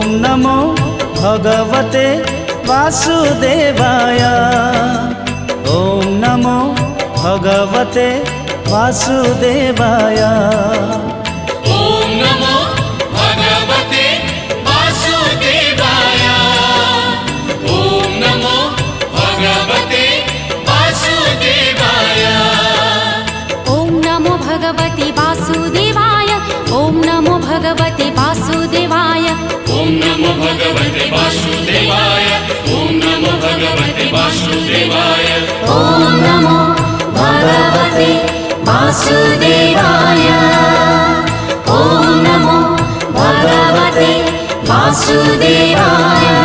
ॐ नमो भगवते वासुदेवाय। ॐ नमो भगवते वासुदेवाय। ॐ नमो भगवते वासुदेवाय। ॐ नमो भगवते वासुदेवाय। ॐ नमो भगवते वासुदेवाय। ॐ नमो भगवते वासुदेवाय। ॐ नमो भगवते वासुदेवाय। ॐ नमो भगवते वासुदेवाय। ॐ नमो भगवते वासुदेवाय। ॐ नमो भगवते वासुदेवाय।